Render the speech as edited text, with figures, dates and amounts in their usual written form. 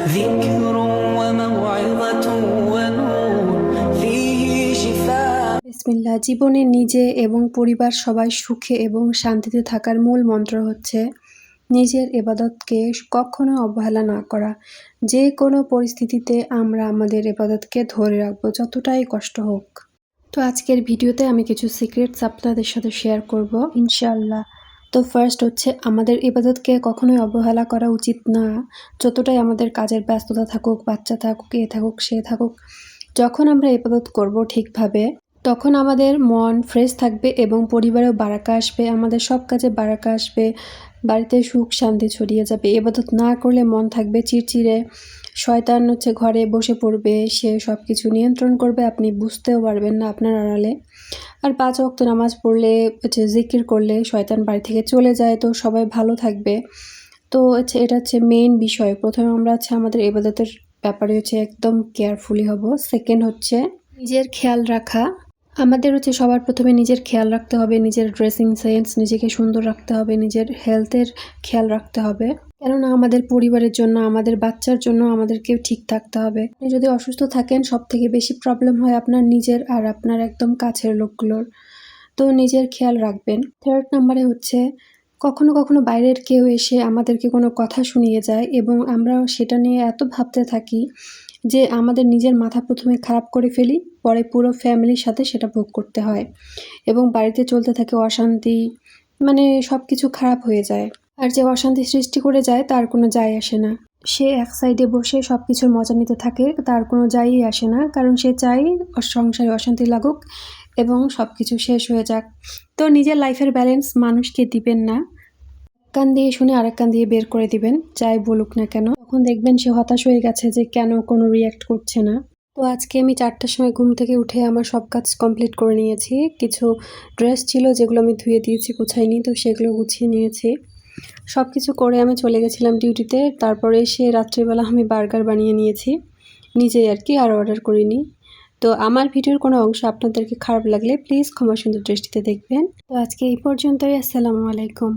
ذكر وموعظة ونور فيه شفاء। বিসমিল্লাহ। জীবনে নিজে এবং পরিবার সবাই সুখে এবং শান্তিতে থাকার মূল মন্ত্র হচ্ছে নিজের ইবাদতকে কখনো অবহেলা না করা। যে কোনো পরিস্থিতিতে আমরা আমাদের ইবাদতকে ধরে রাখবো, যতটাই কষ্ট হোক। তো আজকের ভিডিওতে আমি কিছু সিক্রেটস আপনাদের সাথে শেয়ার করব ইনশাআল্লাহ। তো ফার্স্ট হচ্ছে, আমাদের ইবাদতকে কখনোই অবহেলা করা উচিত না। যতটাই আমাদের কাজের ব্যস্ততা থাকুক, বাচ্চা থাকুক, এ থাকুক সে থাকুক, যখন আমরা ইবাদত করব ঠিকভাবে, তখন আমাদের মন ফ্রেশ থাকবে এবং পরিবারেও বারাকা আসবে, আমাদের সব কাজে বারাকা আসবে, বাড়িতে সুখ শান্তি ছড়িয়ে যাবে। ইবাদত না করলে মন থাকবে চিড়চিড়ে, শয়তান হচ্ছে ঘরে বসে পড়বে, সে সব কিছু নিয়ন্ত্রণ করবে, আপনি বুঝতেও পারবেন না আপনার আড়ালে। আর 5 ওয়াক্ত নামাজ পড়লে হচ্ছে জিকির করলে শয়তান বাড়ি থেকে চলে যায়, তো সবাই ভালো থাকবে। তো এটা হচ্ছে মেইন বিষয়। প্রথমে আমরা আমাদের ইবাদতের ব্যাপারে একদম কেয়ারফুলি হব। সেকেন্ড হচ্ছে নিজের খেয়াল রাখা। আমাদের সবার প্রথমে নিজের খেয়াল রাখতে হবে, নিজের ড্রেসিং সেন্স, নিজেকে সুন্দর রাখতে হবে, নিজের হেলথের খেয়াল রাখতে হবে। কেননা আমাদের পরিবারের জন্য, আমাদের বাচ্চার জন্য আমাদেরকেও ঠিক থাকতে হবে। আপনি যদি অসুস্থ থাকেন, সব থেকে বেশি প্রবলেম হয় আপনার নিজের আর আপনার একদম কাছের লোকগুলোর। তো নিজের খেয়াল রাখবেন। থার্ড নাম্বারে হচ্ছে, কখনো কখনো বাইরের কেউ এসে আমাদেরকে কোনো কথা শুনিয়ে যায় এবং আমরা সেটা নিয়ে এত ভাবতে থাকি যে আমাদের নিজের মাথা প্রথমে খারাপ করে ফেলি, পরে পুরো ফ্যামিলির সাথে সেটা ভোগ করতে হয় এবং বাড়িতে চলতে থাকে অশান্তি, মানে সব কিছু খারাপ হয়ে যায়। আর যে অশান্তি সৃষ্টি করে যায় তার কোনো যায় আসে না। সে এক সাইডে বসে সব কিছুর মজা নিতে থাকে, তার কোনো যায়ই আসে না, কারণ সে চায় সংসারে অশান্তি লাগুক এবং সব কিছু শেষ হয়ে যাক। তো নিজের লাইফের ব্যালেন্স মানুষকে দিবেন না, কান দিয়ে শুনে আরেক কান দিয়ে বের করে দিবেন, যাই বলুক না কেন। তখন দেখবেন সে হতাশ হয়ে গেছে যে কেন কোনো রিয়্যাক্ট করছে না। তো আজকে আমি 4টার সময় ঘুম থেকে উঠে আমার সব কাজ কমপ্লিট করে নিয়েছি। কিছু ড্রেস ছিল যেগুলো আমি ধুয়ে দিয়েছি, গুছাইনি, তো সেগুলো গুছিয়ে নিয়েছি। সব কিছু করে আমি চলে গেছিলাম ডিউটিতে। তারপরে এসে রাত্রিবেলা আমি বার্গার বানিয়ে নিয়েছি নিজেই আর কি, আর অর্ডার করিনি। তো আমার ভিডিওর কোনো অংশ আপনাদেরকে খারাপ লাগলে প্লিজ ক্ষমা সুন্দর দৃষ্টিতে দেখবেন। তো আজকে এই পর্যন্তই। আসসালামু আলাইকুম।